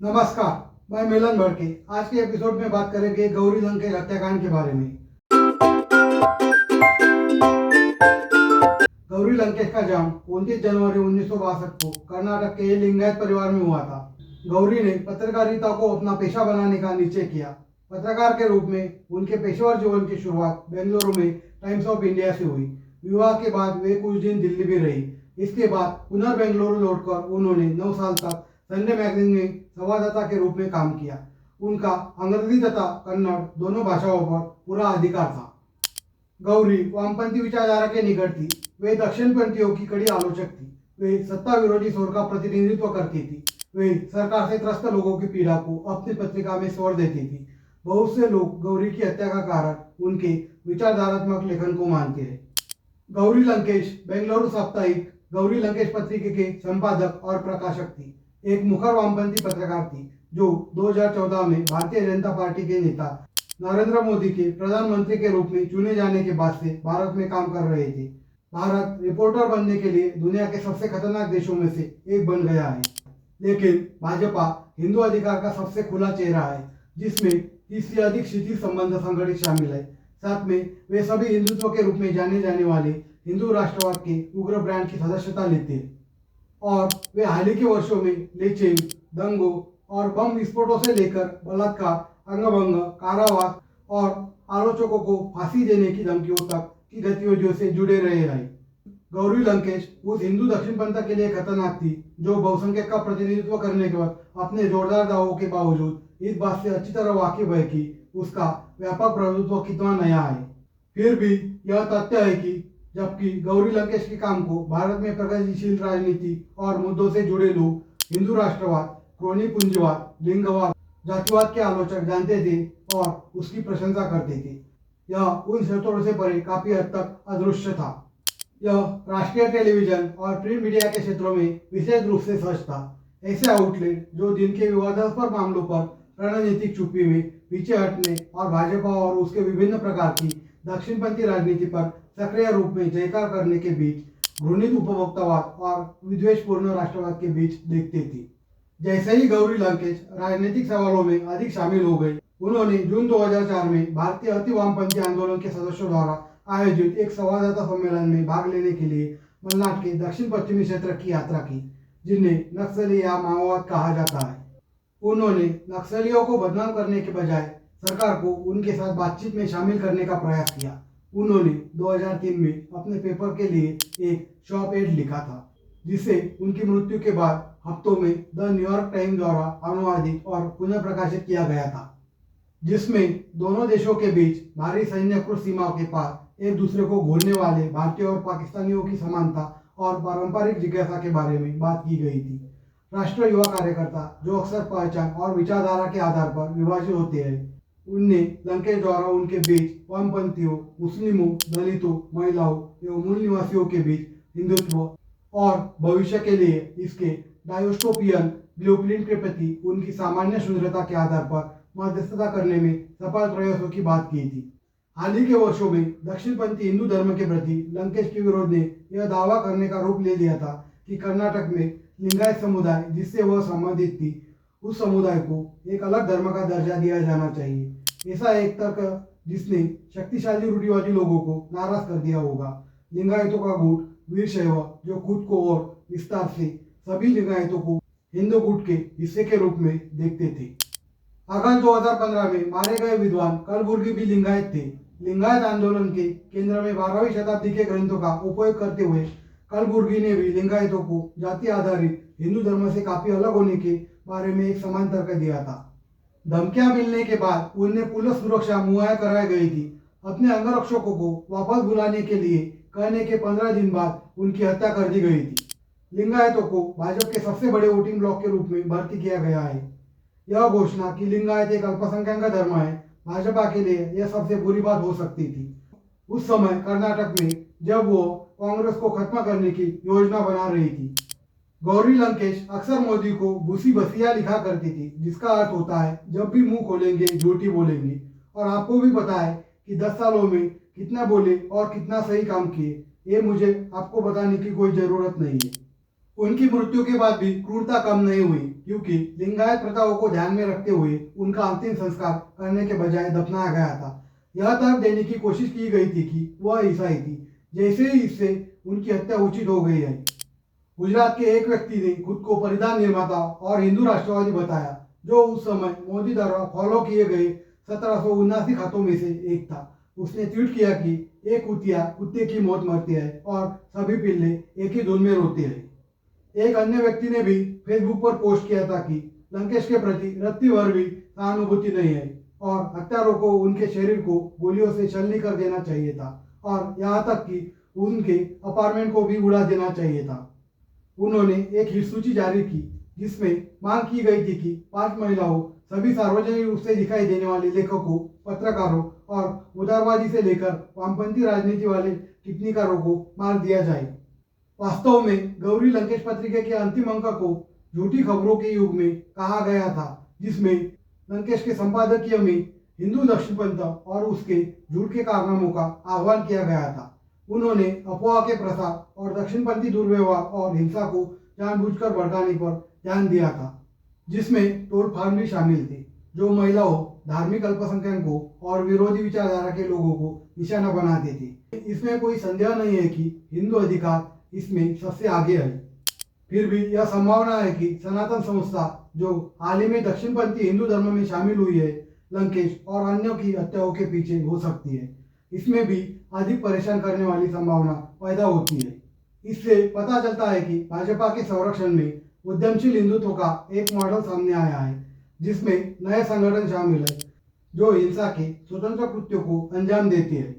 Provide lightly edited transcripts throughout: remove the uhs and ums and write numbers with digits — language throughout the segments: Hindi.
नमस्कार, मैं मिलन भड़के। आज के एपिसोड में बात करेंगे गौरी लंकेश हत्याकांड के बारे में। गौरी लंकेश का जन्म 29 जनवरी 1962 को कर्नाटक के लिंगायत परिवार में हुआ था। गौरी ने पत्रकारिता को अपना पेशा बनाने का निश्चय किया। पत्रकार के रूप में उनके पेशेवर जीवन की शुरुआत बेंगलुरु में टाइम्स ऑफ इंडिया से हुई। विवाह के बाद वे कुछ दिन दिल्ली भी रही। इसके बाद पुनः बेंगलुरु लौटकर उन्होंने 9 साल तक संडे मैगजीन में संवाददाता के रूप में काम किया। उनका अंग्रेजी तथा कन्नड़ दोनों भाषाओं पर पूरा अधिकार था। गौरी वामपंथी विचारधारा के निकट थी। वे दक्षिणपंथियों की कड़ी आलोचक थी। वे सत्ता विरोधी स्वर का प्रतिनिधित्व करती थी। वे सरकार से त्रस्त लोगों की पीड़ा को अपनी पत्रिका में स्वर देती थी। बहुत से लोग गौरी की हत्या का कारण उनके विचारधारात्मक लेखन को मानते हैं। गौरी लंकेश बेंगलुरु साप्ताहिक गौरी लंकेश पत्रिका के संपादक और प्रकाशक थी। एक मुखर वामपंथी पत्रकार थी जो 2014 में भारतीय जनता पार्टी के नेता नरेंद्र मोदी के प्रधानमंत्री के रूप में चुने जाने के बाद से भारत में काम कर रहे थे। भारत रिपोर्टर बनने के लिए दुनिया के सबसे खतरनाक देशों में से एक बन गया है। लेकिन भाजपा हिंदू अधिकार का सबसे खुला चेहरा है, जिसमें 30 से अधिक क्षितिज संबंध संगठित शामिल है। साथ में वे सभी हिंदुत्व के रूप में जाने जाने वाले हिंदू राष्ट्रवाद के उग्र ब्रांड की सदस्यता लेते हैं और वे हाल ही के वर्षों में लिंचिंग, दंगों और बम विस्फोटों से लेकर बलात्कार, अंगभंग, कारावास और आलोचकों को फांसी देने की धमकियों तक की गतिविधियों से जुड़े रहे हैं। गौरी लंकेश उस हिंदू दक्षिणपंथ के लिए खतरनाक थी जो बहुसंख्यक का प्रतिनिधित्व करने के बाद अपने जोरदार दावों के बावजूद इस बात से अच्छी तरह वाकिफ है कि उसका व्यापक प्रभुत्व कितना नया है। फिर भी यह तथ्य है कि जबकि गौरी लंकेश के काम को भारत में प्रगतिशील राजनीति और मुद्दों से जुड़े लोग हिंदू राष्ट्रवाद, क्रोनी पूंजीवाद, लिंगवाद, जातिवाद के आलोचक जानते थे और उसकी प्रशंसा करते थे, यह उन क्षेत्रों से परे काफी हद तक अदृश्य था। यह राष्ट्रीय टेलीविजन और प्रिंट मीडिया के क्षेत्रों में विशेष रूप से सच था। ऐसे आउटलेट जो दिन के विवादास्पद मामलों पर रणनीतिक चुप्पी में पीछे हटने और भाजपा और उसके विभिन्न प्रकार की दक्षिणपंथी राजनीति पर सक्रिय रूप में जयकार करने के बीच घृणित उपभोक्तावाद और विद्वेषपूर्ण राष्ट्रवाद के बीच देखते थे। जैसे ही गौरी लंकेश राजनीतिक सवालों में अधिक शामिल हो गए, उन्होंने जून 2004 में भारतीय अति वामपंथी आंदोलन के सदस्यों द्वारा आयोजित एक संवाददाता सम्मेलन में भाग लेने के लिए मलनाड के दक्षिण पश्चिमी क्षेत्र की यात्रा की, जिन्हें नक्सली या माओवाद कहा जाता है। उन्होंने नक्सलियों को बदनाम करने के बजाय सरकार को उनके साथ बातचीत में शामिल करने का प्रयास किया। उन्होंने 2003 में अपने पेपर के लिए एक शॉप एड लिखा था, जिसे उनकी मृत्यु के बाद हफ्तों में द न्यूयॉर्क टाइम्स द्वारा अनुवादित और पुनः प्रकाशित किया गया था, जिसमें दोनों देशों के बीच भारी सैन्यकृत सीमाओं के पार एक दूसरे को घूरने वाले भारतीयों और पाकिस्तानियों की समानता और पारंपरिक जिज्ञासा के बारे में बात की गई थी। राष्ट्रीय युवा कार्यकर्ता जो अक्सर पहचान और विचारधारा के आधार पर विभाजित होते हैं, उनने लंकेश द्वारा उनके बीच वामपंथियों, मुस्लिमों, दलितों, महिलाओं एवं मूल निवासियों के बीच हिंदुत्व और भविष्य के लिए इसके डायोस्टोपियन ब्लूप्रिंट के प्रति उनकी सामान्य शुद्धता के आधार पर मध्यस्थता करने में सफल प्रयासों की बात की थी। हाल ही के वर्षों में दक्षिणपंथी हिंदू धर्म के प्रति लंकेश के विरोध ने यह दावा करने का रूप ले लिया था कि कर्नाटक में लिंगायत समुदाय जिससे वह संबंधित थी, उस समुदाय को एक अलग धर्म का दर्जा दिया जाना चाहिए। ऐसा एक तर्क जिसने शक्तिशाली रूढ़िवादी लोगों को नाराज कर दिया होगा। लिंगायतों का गुट वीरशैव, जो खुद को और विस्तार से सभी लिंगायतों को हिंदू गुट के हिस्से के रूप में देखते थे। अगस्त 2015 में मारे गए विद्वान कलबुर्गी भी लिंगायत थे। लिंगायत आंदोलन के केंद्र में 12वीं शताब्दी के ग्रंथों का उपयोग करते हुए कलबुर्गी ने भी लिंगायतों को जाति आधारित हिंदू धर्म से काफी अलग होने के बारे में एक समान तर्क दिया था। धमकियां मिलने के बाद उन्हें पुलिस सुरक्षा मुहैया कराई गई थी। अपने अंगरक्षकों को वापस बुलाने के लिए कहने के 15 दिन बाद उनकी हत्या कर दी गई थी। लिंगायतों को भाजपा के सबसे बड़े वोटिंग ब्लॉक के रूप में भर्ती किया गया है। यह घोषणा कि लिंगायत एक अल्पसंख्यक का धर्म है, भाजपा के लिए यह सबसे बुरी बात हो सकती थी। उस समय कर्नाटक में जब वो कांग्रेस को खत्म करने की योजना बना रही थी। गौरी लंकेश अक्सर मोदी को भूसी बसिया लिखा करती थी, जिसका अर्थ होता है जब भी मुंह खोलेंगे झूठी बोलेंगे। और आपको भी पता है कि 10 सालों में कितना बोले और कितना सही काम किए, ये मुझे आपको बताने की कोई ज़रूरत नहीं है। उनकी मृत्यु के बाद भी क्रूरता कम नहीं हुई, क्योंकि लिंगायत प्रथाओं को ध्यान में रखते हुए उनका अंतिम संस्कार करने के बजाय दफनाया गया था। यह तर्क देने की कोशिश की गई थी कि वह ईसाई थी, जैसे ही इससे उनकी हत्या उचित हो गई है। गुजरात के एक व्यक्ति ने खुद को परिधान निर्माता और हिंदू राष्ट्रवादी बताया, जो उस समय मोदी द्वारा फॉलो किए गए 1779 खातों में से एक था। उसने ट्वीट किया कि एक कुतिया कुत्ते की मौत मरती है और सभी पिल्ले एक ही धुन में रोते हैं। एक अन्य व्यक्ति ने भी फेसबुक पर पोस्ट किया था कि लंकेश के प्रति रत्ती भर भी सहानुभूति नहीं है और हत्यारों को उनके शरीर को गोलियों से छलनी कर देना चाहिए था और यहाँ तक कि उनके अपार्टमेंट को भी उड़ा देना चाहिए था। उन्होंने एक हिट सूची जारी की जिसमें मांग की गई थी कि 5 महिलाओं, सभी सार्वजनिक रूप से दिखाई देने वाले लेखकों, पत्रकारों और उदारवादी से लेकर वामपंथी राजनीति वाले टिप्पणीकारों को मार दिया जाए। वास्तव में गौरी लंकेश पत्रिका के अंतिम अंक को झूठी खबरों के युग में कहा गया था, जिसमें लंकेश के संपादकीय में हिंदू दक्षिणपंथ और उसके झूठ के कारनामों का आह्वान किया गया था। उन्होंने अफवाह के प्रसार और दक्षिणपंथी दुर्व्यवहार और हिंसा को जानबूझकर भड़काने पर ध्यान दिया था, जिसमें तोड़फाड़ भी शामिल थी, जो महिलाओं, धार्मिक अल्पसंख्यकों और विरोधी विचारधारा के लोगों को निशाना बनाते थे। इसमें कोई संदेह नहीं है कि हिंदू अधिकार इसमें सबसे आगे है। फिर भी यह संभावना है कि सनातन संस्था, जो हाल ही में दक्षिणपंथी हिंदू धर्म में शामिल हुई है, लंकेश और अन्यों की हत्याओं के पीछे हो सकती है। इसमें भी अधिक परेशान करने वाली संभावना पैदा होती है। इससे पता चलता है कि भाजपा के संरक्षण में उद्यमशील हिंदुत्व का एक मॉडल सामने आया है, जिसमें नए संगठन शामिल है जो हिंसा के स्वतंत्र कृत्यों को अंजाम देते हैं।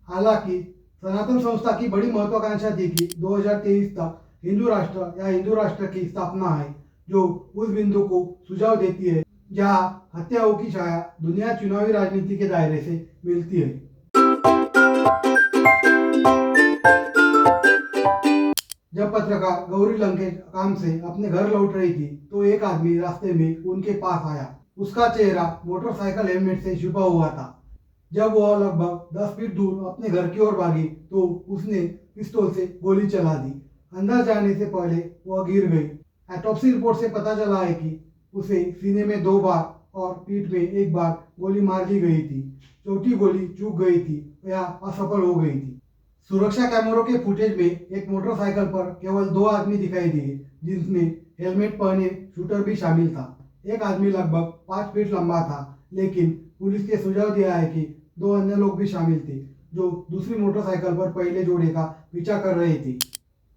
हालांकि सनातन संस्था की बड़ी महत्वाकांक्षा थी कि 2023 तक हिंदू राष्ट्र या हिंदू राष्ट्र की स्थापना है, जो उस बिंदु को सुझाव देती है जहां हत्याओं की छाया दुनिया चुनावी राजनीति के दायरे से मिलती है। जब पत्रकार गौरी लंकेश काम से अपने घर लौट रही थी, तो एक आदमी रास्ते में उनके पास आया। उसका चेहरा मोटरसाइकिल हेलमेट से छुपा हुआ था। जब वह लगभग 10 फीट दूर अपने घर की ओर भागी, तो उसने पिस्तौल से गोली चला दी। अंदर जाने से पहले वह गिर गई। ऑटोप्सी रिपोर्ट से पता चला है कि उसे सीने में 2 बार और पीठ में 1 बार गोली मार दी गई थी। चौथी गोली चूक गई थी या असफल हो गई थी। सुरक्षा कैमरों के फुटेज में एक मोटरसाइकिल पर केवल 2 आदमी दिखाई दिए, जिनमें हेलमेट पहने शूटर भी शामिल था। एक आदमी लगभग 5 फीट लंबा था, लेकिन पुलिस ने सुझाव दिया है कि 2 अन्य लोग भी शामिल थे, जो दूसरी मोटरसाइकिल पर पहले जोड़े का पीछा कर रहे थे।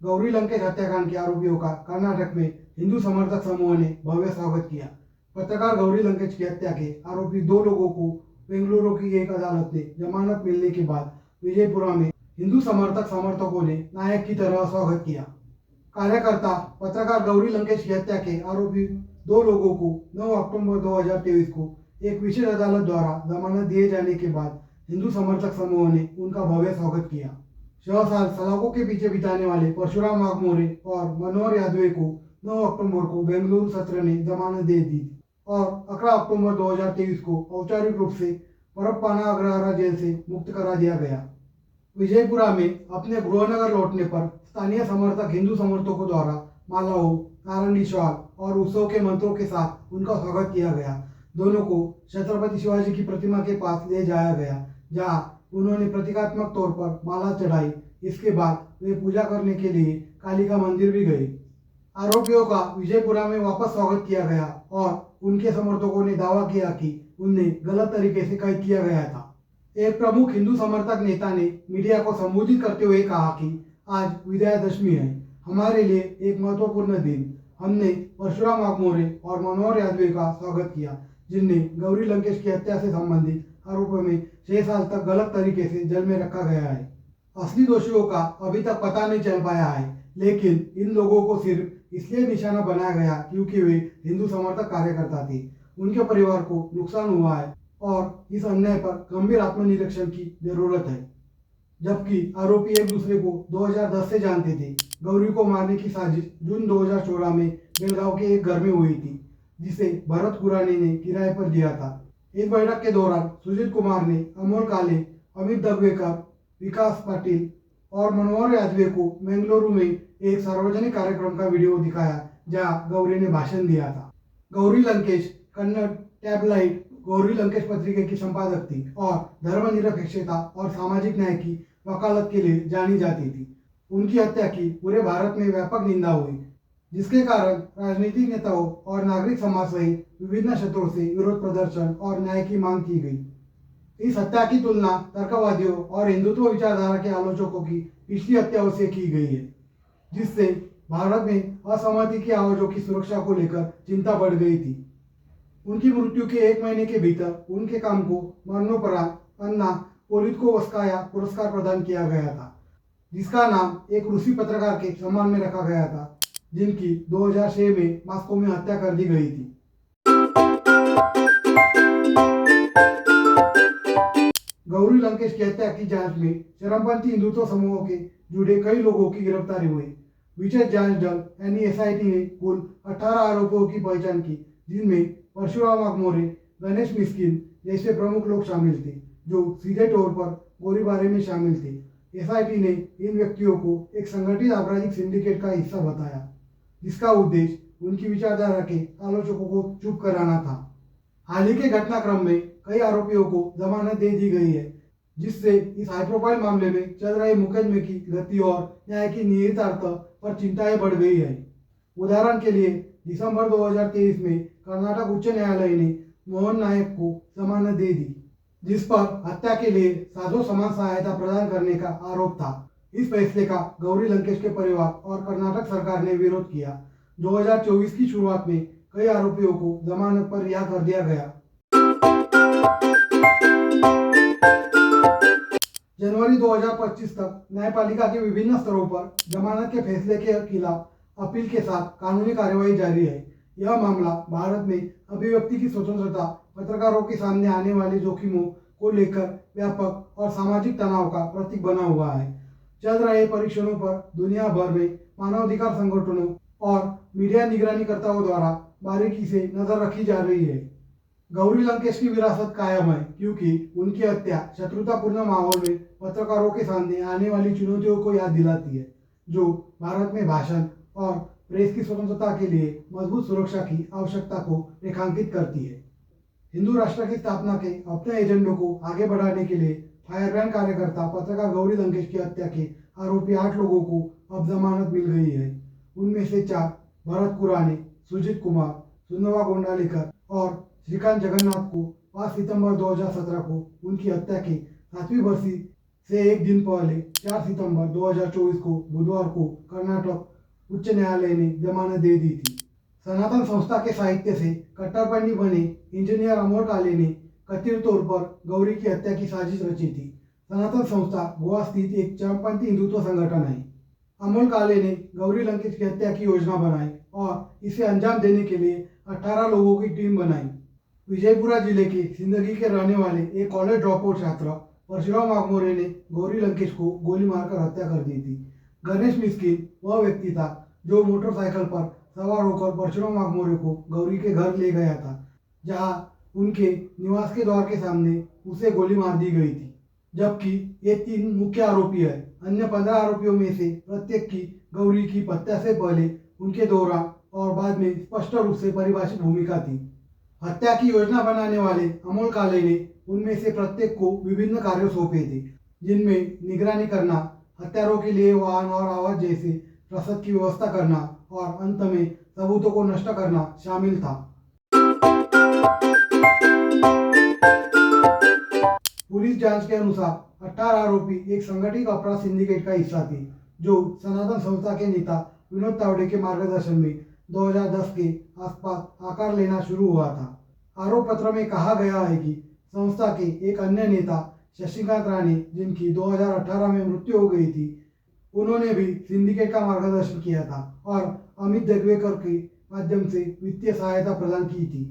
गौरी लंकेश हत्याकांड के आरोपियों का कर्नाटक में हिंदू समर्थक समूह ने भव्य स्वागत किया। पत्रकार गौरी लंकेश की हत्या के आरोपी 2 लोगों को बेंगलुरु की एक अदालत ने जमानत मिलने के बाद विजयपुरा में हिंदू समर्थकों ने नायक की तरह स्वागत किया। कार्यकर्ता पत्रकार गौरी लंकेश की हत्या के आरोपी 2 लोगों को 9 अक्टूबर 2023 को एक विशेष अदालत द्वारा जमानत दिए जाने के बाद हिंदू समर्थक समूह ने उनका भव्य स्वागत किया। 6 साल सलाखों के पीछे बिताने वाले परशुराम वाघमोरे और मनोहर यादव को 9 अक्टूबर को बेंगलुरु सत्र ने जमानत दे दी और 11 अक्टूबर 2023 को औपचारिक रूप से परप्पाना अग्रहारा जेल से मुक्त करा दिया गया। विजयपुरा में अपने गृहनगर लौटने पर स्थानीय समर्थक हिंदू समर्थकों द्वारा मालाओं, नारंगी शॉल और उत्सव के मंत्रों के साथ उनका स्वागत किया गया। दोनों को छत्रपति शिवाजी की प्रतिमा के पास ले जाया गया, जहां उन्होंने प्रतीकात्मक तौर पर माला चढ़ाई। इसके बाद वे पूजा करने के लिए कालिका मंदिर भी गए। आरोपियों का विजयपुरा में वापस स्वागत किया गया और उनके समर्थकों ने दावा किया कि उन्हें गलत तरीके से कैद किया गया था। एक प्रमुख हिंदू समर्थक नेता ने मीडिया को संबोधित करते हुए कहा कि आज विजयादशमी है, हमारे लिए एक महत्वपूर्ण दिन। हमने परशुराम वाघमोरे और मनोहर यादव का स्वागत किया, जिन्हें गौरी लंकेश की हत्या से संबंधित आरोपों में 6 साल तक गलत तरीके से जेल में रखा गया है। असली दोषियों का अभी तक पता नहीं चल पाया है, लेकिन इन लोगों को सिर्फ इसलिए निशाना बनाया गया क्योंकि वे हिंदू समर्थक कार्यकर्ता थे। उनके परिवार को नुकसान हुआ है और इस अन्याय पर गंभीर आत्मनिरीक्षण की जरूरत है। जबकि आरोपी एक दूसरे को 2010 से जानते थे। गौरी को मारने की साजिश जून 2014 में बेलगांव के एक घर में हुई थी, जिसे भरत कुरानी ने किराए पर दिया था। इस बैठक के दौरान सुजीत कुमार ने अमोल काले, अमित दगवेकर, विकास पाटिल और मनोहर यादव को बेंगलुरु में एक सार्वजनिक कार्यक्रम का वीडियो दिखाया जहां गौरी ने भाषण दिया था। गौरी लंकेश कन्नड़ टैबलाइड गौरी लंकेश पत्रिका की संपादक थी और धर्मनिरपेक्षता और सामाजिक न्याय की वकालत के लिए जानी जाती थी। उनकी हत्या की पूरे भारत में व्यापक निंदा हुई, जिसके कारण राजनीतिक नेताओं और नागरिक समाज सहित विभिन्न क्षेत्रों से विरोध प्रदर्शन और न्याय की मांग की गई। इस हत्या की तुलना तर्कवादियों और हिंदुत्व विचारधारा के आलोचकों की पिछली हत्याओं से की गई है, जिससे भारत में असहमति की आवाजों की सुरक्षा को लेकर चिंता बढ़ गई थी। उनकी मृत्यु के 1 महीने के भीतर उनके काम को मरणोपरांत अन्ना पोलितकोवस्काया पुरस्कार प्रदान किया गया था, जिसका नाम एक रूसी पत्रकार के सम्मान में रखा गया था, जिनकी 2006 में मॉस्को में हत्या कर दी गई थी। गौरी लंकेश की हत्या की जांच में चरमपंथी हिंदुत्व समूहों के जुड़े कई लोगों की गिरफ्तारी हुई। विशेष जांच दल यानी एसआईटी ने कुल 18 आरोपियों की पहचान की, जिनमें परशुराम वाघमोरे, गणेश मिस्किन जैसे प्रमुख लोग शामिल थे, जो सीधे तौर पर गोलीबारी में शामिल थे। एसआईटी ने इन व्यक्तियों को एक संगठित आपराधिक सिंडिकेट का हिस्सा बताया, जिसका उद्देश्य उनकी विचारधारा के आलोचकों को चुप कराना था। हाल ही के घटनाक्रम में कई आरोपियों को जमानत दे दी गई है, जिससे इस हाई प्रोफाइल मामले में चल रहे मुकदमे की गति और न्याय की निहितार्थ पर चिंताएं बढ़ गई है। उदाहरण के लिए दिसंबर 2023 में कर्नाटक उच्च न्यायालय ने मोहन नायक को जमानत दे दी, जिस पर हत्या के लिए साधु समाज सहायता प्रदान करने का आरोप था। इस फैसले का गौरी लंकेश के परिवार और कर्नाटक सरकार ने विरोध किया। 2024 की शुरुआत में कई आरोपियों को जमानत पर रिहा कर दिया गया। जनवरी 2025 तक न्यायपालिका के विभिन्न स्तरों पर जमानत के फैसले के खिलाफ अपील के साथ कानूनी कार्यवाही जारी है। यह मामला भारत में अभिव्यक्ति की स्वतंत्रता, पत्रकारों के सामने आने वाले जोखिमों को लेकर व्यापक और सामाजिक तनाव का प्रतीक बना हुआ है। चल रहे परीक्षणों पर दुनिया भर में मानवाधिकार संगठनों और मीडिया निगरानीकर्ताओं द्वारा बारीकी से नजर रखी जा रही है। गौरी लंकेश की विरासत कायम है, क्योंकि उनकी हत्या शत्रुतापूर्ण माहौल में पत्रकारों के सामने आने वाली चुनौतियों को याद दिलाती है, जो भारत में भाषण और प्रेस की स्वतंत्रता के लिए मजबूत सुरक्षा की आवश्यकता को रेखांकित करती है। हिंदू राष्ट्र की स्थापना के अपने एजेंडों को आगे बढ़ाने के लिए फायरब्रांड कार्यकर्ता पत्रकार गौरी लंकेश की हत्या के आरोपी 8 लोगों को अब जमानत मिल गई है। उनमें से 4 भरत कुराने, सुजीत कुमार, सुन्नवा गोंडालेकर और श्रीकांत जगन्नाथ को 5 सितंबर 2017 को उनकी हत्या के 7वीं बरसी से एक दिन पहले 4 सितंबर 2024 को बुधवार को कर्नाटक उच्च न्यायालय ने जमानत दे दी थी। सनातन संस्था के साहित्य से कट्टरपंथी बने इंजीनियर अमोल काले ने कथित तौर पर गौरी की हत्या की साजिश रची थी। सनातन संस्था गोवा स्थित एक चरमपंथी हिंदुत्व संगठन है। अमोल काले ने गौरी लंकेश की हत्या की योजना बनाई और इसे अंजाम देने के लिए 18 लोगों की टीम बनाई। विजयपुरा जिले के सिंदगी के रहने वाले एक कॉलेज ड्रॉपआउट छात्र परशुराम वाघमोरे ने गौरी लंकेश को गोली मारकर हत्या कर दी थी। गणेश मिस्किन वह व्यक्ति था जो मोटरसाइकिल पर सवार होकर परशुराम वाघमोरे को गौरी के घर ले गया था, जहां उनके निवास के द्वार के सामने उसे गोली मार दी गई थी। जबकि ये 3 मुख्य आरोपी है। अन्य 15 आरोपियों में से प्रत्येक की गौरी की हत्या से पहले, उनके दौरान और बाद में स्पष्ट रूप से परिभाषित भूमिका थी। हत्या की योजना बनाने वाले अमोल काले ने उनमें से प्रत्येक को विभिन्न कार्य सौंपे थे, जिनमें निगरानी करना, हत्यारों के लिए वाहन और आवाज जैसे रसद की व्यवस्था करना और अंत में सबूतों को नष्ट करना शामिल था। पुलिस जांच के अनुसार 18 आरोपी एक संगठित अपराध सिंडिकेट का हिस्सा थे, जो सनातन संस्था के नेता विनोद तावड़े के मार्गदर्शन में 2010 के आसपास आकार लेना शुरू हुआ था। आरोप पत्र में कहा गया है कि संस्था के एक अन्य नेता शशिकांत राणे, जिनकी 2018 में मृत्यु हो गई थी, उन्होंने भी सिंडिकेट का मार्गदर्शन किया था और अमित दगवेकर के माध्यम से वित्तीय सहायता प्रदान की थी।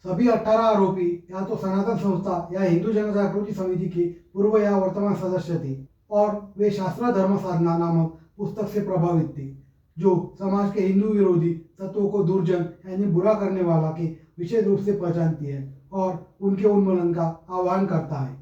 सभी 18 आरोपी या तो सनातन संस्था या हिंदू जन जागृति समिति के पूर्व या वर्तमान सदस्य थे और वे शास्त्र धर्म साधना नामक पुस्तक से प्रभावित थे, जो समाज के हिंदू विरोधी तत्वों को दुर्जन यानी बुरा करने वाला के विशेष रूप से पहचानती है और उनके उन्मूलन का आह्वान करता है।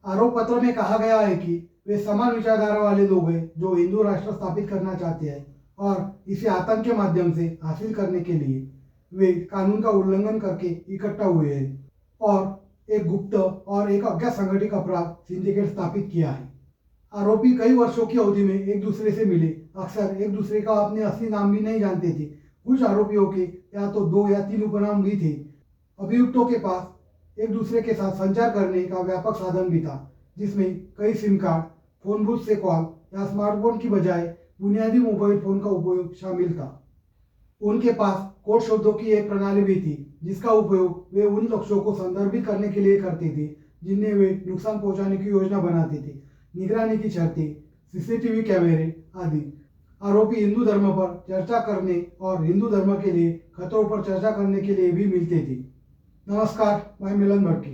आरोप पत्र में कहा गया है कि वे समान विचारधारा वाले लोग हैं जो हिंदू राष्ट्र स्थापित करना चाहते हैं और इसे आतंक के माध्यम से हासिल करने के लिए वे कानून का उल्लंघन करके इकट्ठा हुए हैं और एक गुप्त और एक अज्ञात संगठित अपराध सिंडिकेट स्थापित किया है। आरोपी कई वर्षों की अवधि में एक दूसरे से मिले, अक्सर एक दूसरे का अपने असली नाम भी नहीं जानते थे। कुछ आरोपियों के या तो 2 या 3 उपनाम भी थे। अभियुक्तों के पास एक दूसरे के साथ संचार करने का व्यापक साधन भी था, जिसमें कई सिम कार्ड, फोन बूथ से कॉल या स्मार्टफोन की बजाय बुनियादी मोबाइल फोन का उपयोग शामिल था। उनके पास कोड शब्दों की एक प्रणाली भी थी, जिसका उपयोग वे उन लक्ष्यों को संदर्भित करने के लिए करते थे जिन्हें वे नुकसान पहुंचाने की योजना बनाते थे। निगरानी की शर्तें, सीसीटीवी कैमरे आदि। आरोपी हिंदू धर्म पर चर्चा करने और हिंदू धर्म के लिए खतरों पर चर्चा करने के लिए भी मिलते थे। नमस्कार, मैं मिलन भट्टी।